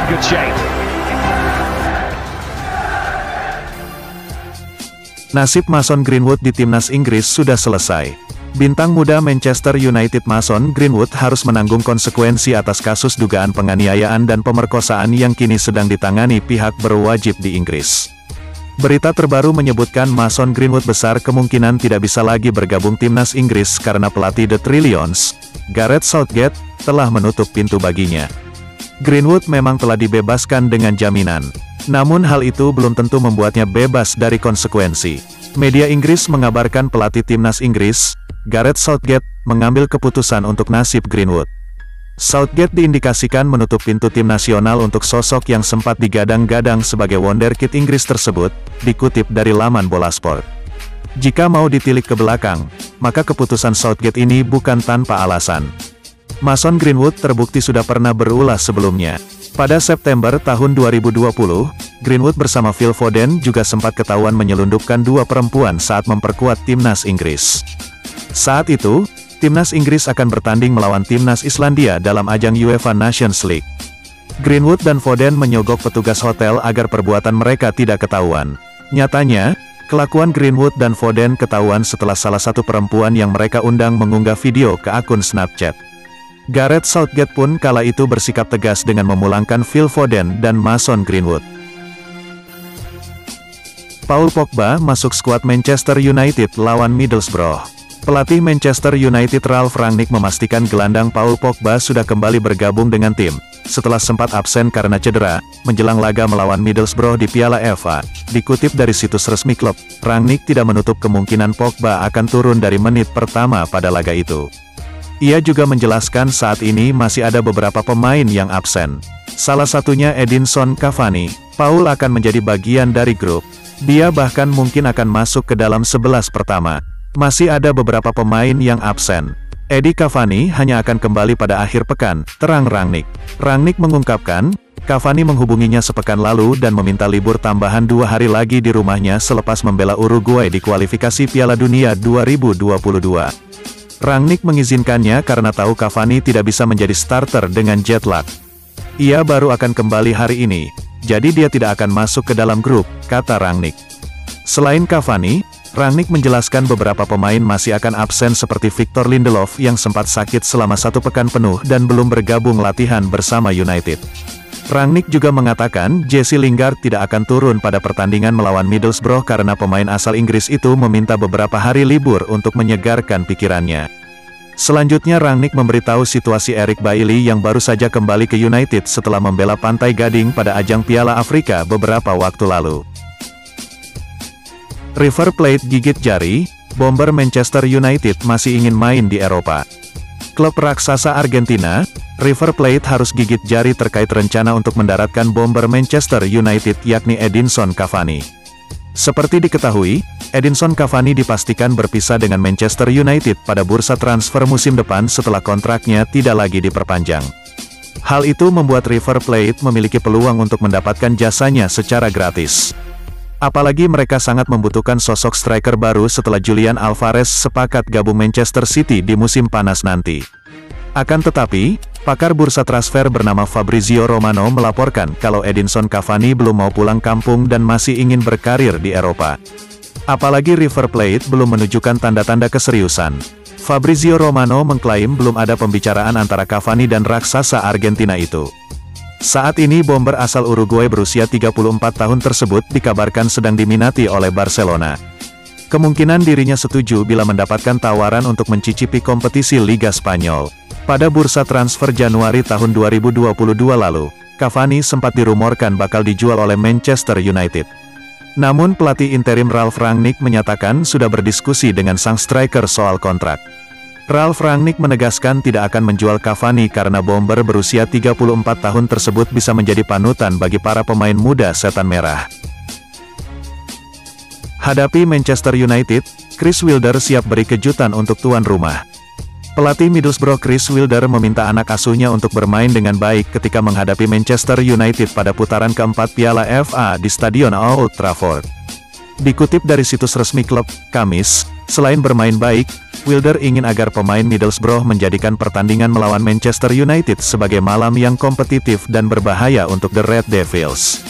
good shape. Nasib Mason Greenwood di timnas Inggris sudah selesai. Bintang muda Manchester United Mason Greenwood harus menanggung konsekuensi atas kasus dugaan penganiayaan dan pemerkosaan yang kini sedang ditangani pihak berwajib di Inggris. Berita terbaru menyebutkan Mason Greenwood besar kemungkinan tidak bisa lagi bergabung timnas Inggris karena pelatih The Three Lions, Gareth Southgate, telah menutup pintu baginya. Greenwood memang telah dibebaskan dengan jaminan. Namun hal itu belum tentu membuatnya bebas dari konsekuensi. Media Inggris mengabarkan pelatih timnas Inggris, Gareth Southgate, mengambil keputusan untuk nasib Greenwood. Southgate diindikasikan menutup pintu tim nasional untuk sosok yang sempat digadang-gadang sebagai wonderkid Inggris tersebut, dikutip dari laman Bola Sport. Jika mau ditilik ke belakang, maka keputusan Southgate ini bukan tanpa alasan. Mason Greenwood terbukti sudah pernah berulah sebelumnya. Pada September tahun 2020, Greenwood bersama Phil Foden juga sempat ketahuan menyelundupkan dua perempuan saat memperkuat timnas Inggris. Saat itu, timnas Inggris akan bertanding melawan timnas Islandia dalam ajang UEFA Nations League. Greenwood dan Foden menyogok petugas hotel agar perbuatan mereka tidak ketahuan. Nyatanya, kelakuan Greenwood dan Foden ketahuan setelah salah satu perempuan yang mereka undang mengunggah video ke akun Snapchat. Gareth Southgate pun kala itu bersikap tegas dengan memulangkan Phil Foden dan Mason Greenwood. Paul Pogba masuk skuad Manchester United lawan Middlesbrough. Pelatih Manchester United Ralf Rangnick memastikan gelandang Paul Pogba sudah kembali bergabung dengan tim, setelah sempat absen karena cedera, menjelang laga melawan Middlesbrough di Piala FA. Dikutip dari situs resmi klub, Rangnick tidak menutup kemungkinan Pogba akan turun dari menit pertama pada laga itu. Ia juga menjelaskan saat ini masih ada beberapa pemain yang absen. Salah satunya Edinson Cavani. Paul akan menjadi bagian dari grup. Dia bahkan mungkin akan masuk ke dalam 11 pertama. Masih ada beberapa pemain yang absen. Edi Cavani hanya akan kembali pada akhir pekan, terang Rangnick. Rangnick mengungkapkan, Cavani menghubunginya sepekan lalu dan meminta libur tambahan 2 hari lagi di rumahnya selepas membela Uruguay di kualifikasi Piala Dunia 2022. Rangnick mengizinkannya karena tahu Cavani tidak bisa menjadi starter dengan jet lag. Ia baru akan kembali hari ini, jadi dia tidak akan masuk ke dalam grup, kata Rangnick. Selain Cavani, Rangnick menjelaskan beberapa pemain masih akan absen seperti Victor Lindelof yang sempat sakit selama 1 pekan penuh dan belum bergabung latihan bersama United. Rangnick juga mengatakan Jesse Lingard tidak akan turun pada pertandingan melawan Middlesbrough karena pemain asal Inggris itu meminta beberapa hari libur untuk menyegarkan pikirannya. Selanjutnya Rangnick memberitahu situasi Eric Bailly yang baru saja kembali ke United setelah membela Pantai Gading pada ajang Piala Afrika beberapa waktu lalu. River Plate gigit jari, bomber Manchester United masih ingin main di Eropa. Klub raksasa Argentina, River Plate harus gigit jari terkait rencana untuk mendaratkan bomber Manchester United yakni Edinson Cavani. Seperti diketahui, Edinson Cavani dipastikan berpisah dengan Manchester United pada bursa transfer musim depan setelah kontraknya tidak lagi diperpanjang. Hal itu membuat River Plate memiliki peluang untuk mendapatkan jasanya secara gratis. Apalagi mereka sangat membutuhkan sosok striker baru setelah Julian Alvarez sepakat gabung Manchester City di musim panas nanti. Akan tetapi, pakar bursa transfer bernama Fabrizio Romano melaporkan kalau Edinson Cavani belum mau pulang kampung dan masih ingin berkarir di Eropa. Apalagi River Plate belum menunjukkan tanda-tanda keseriusan. Fabrizio Romano mengklaim belum ada pembicaraan antara Cavani dan raksasa Argentina itu. Saat ini bomber asal Uruguay berusia 34 tahun tersebut dikabarkan sedang diminati oleh Barcelona. Kemungkinan dirinya setuju bila mendapatkan tawaran untuk mencicipi kompetisi Liga Spanyol. Pada bursa transfer Januari tahun 2022 lalu, Cavani sempat dirumorkan bakal dijual oleh Manchester United. Namun pelatih interim Ralf Rangnick menyatakan sudah berdiskusi dengan sang striker soal kontrak. Ralf Rangnick menegaskan tidak akan menjual Cavani karena bomber berusia 34 tahun tersebut bisa menjadi panutan bagi para pemain muda setan merah. Hadapi Manchester United, Chris Wilder siap beri kejutan untuk tuan rumah. Pelatih Middlesbrough Chris Wilder meminta anak asuhnya untuk bermain dengan baik ketika menghadapi Manchester United pada putaran keempat Piala FA di Stadion Old Trafford. Dikutip dari situs resmi klub, Kamis, Selain bermain baik, Wilder ingin agar pemain Middlesbrough menjadikan pertandingan melawan Manchester United sebagai malam yang kompetitif dan berbahaya untuk The Red Devils.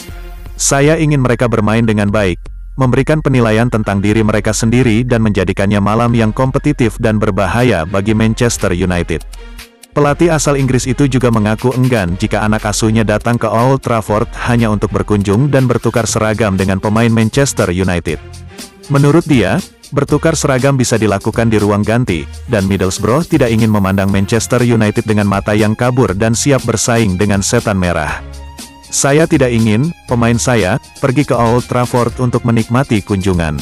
Saya ingin mereka bermain dengan baik, memberikan penilaian tentang diri mereka sendiri dan menjadikannya malam yang kompetitif dan berbahaya bagi Manchester United. Pelatih asal Inggris itu juga mengaku enggan jika anak asuhnya datang ke Old Trafford hanya untuk berkunjung dan bertukar seragam dengan pemain Manchester United. Menurut dia, bertukar seragam bisa dilakukan di ruang ganti, dan Middlesbrough tidak ingin memandang Manchester United dengan mata yang kabur dan siap bersaing dengan setan merah. Saya tidak ingin pemain saya pergi ke Old Trafford untuk menikmati kunjungan.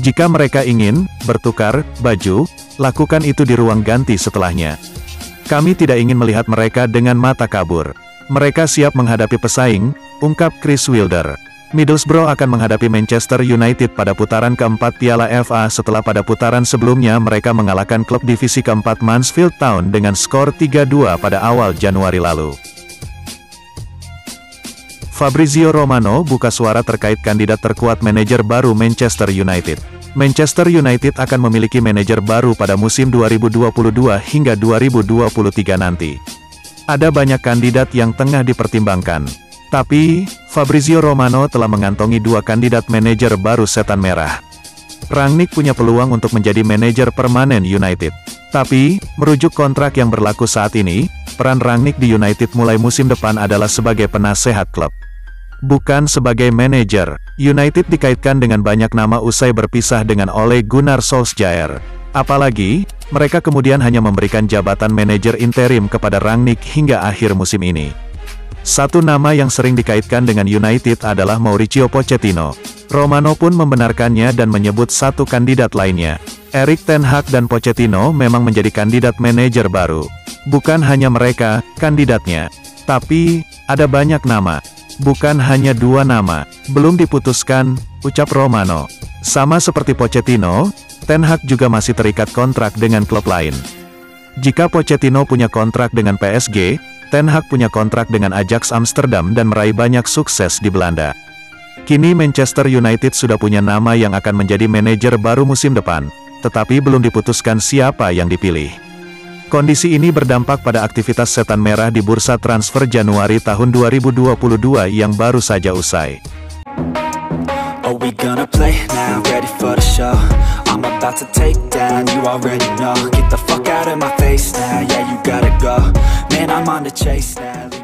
Jika mereka ingin bertukar baju, lakukan itu di ruang ganti setelahnya. Kami tidak ingin melihat mereka dengan mata kabur. Mereka siap menghadapi pesaing, ungkap Chris Wilder. Middlesbrough akan menghadapi Manchester United pada putaran keempat Piala FA setelah pada putaran sebelumnya mereka mengalahkan klub divisi keempat Mansfield Town dengan skor 3-2 pada awal Januari lalu. Fabrizio Romano buka suara terkait kandidat terkuat manajer baru Manchester United. Manchester United akan memiliki manajer baru pada musim 2022 hingga 2023 nanti. Ada banyak kandidat yang tengah dipertimbangkan. Tapi, Fabrizio Romano telah mengantongi 2 kandidat manajer baru setan merah. Rangnick punya peluang untuk menjadi manajer permanen United. Tapi, merujuk kontrak yang berlaku saat ini, peran Rangnick di United mulai musim depan adalah sebagai penasehat klub. Bukan sebagai manajer. United dikaitkan dengan banyak nama usai berpisah dengan Ole Gunnar Solskjaer. Apalagi, mereka kemudian hanya memberikan jabatan manajer interim kepada Rangnick hingga akhir musim ini. Satu nama yang sering dikaitkan dengan United adalah Mauricio Pochettino. Romano pun membenarkannya dan menyebut satu kandidat lainnya. Erik ten Hag dan Pochettino memang menjadi kandidat manajer baru. Bukan hanya mereka, kandidatnya. Tapi, ada banyak nama. Bukan hanya 2 nama. Belum diputuskan, ucap Romano. Sama seperti Pochettino, ten Hag juga masih terikat kontrak dengan klub lain. Jika Pochettino punya kontrak dengan PSG, Ten Hag punya kontrak dengan Ajax Amsterdam dan meraih banyak sukses di Belanda. Kini Manchester United sudah punya nama yang akan menjadi manajer baru musim depan, tetapi belum diputuskan siapa yang dipilih. Kondisi ini berdampak pada aktivitas setan merah di bursa transfer Januari tahun 2022 yang baru saja usai. Are we gonna play now? Ready for the show? I'm about to take down, you already know. Get the fuck out of my face now, yeah you gotta go. Man, I'm on the chase now.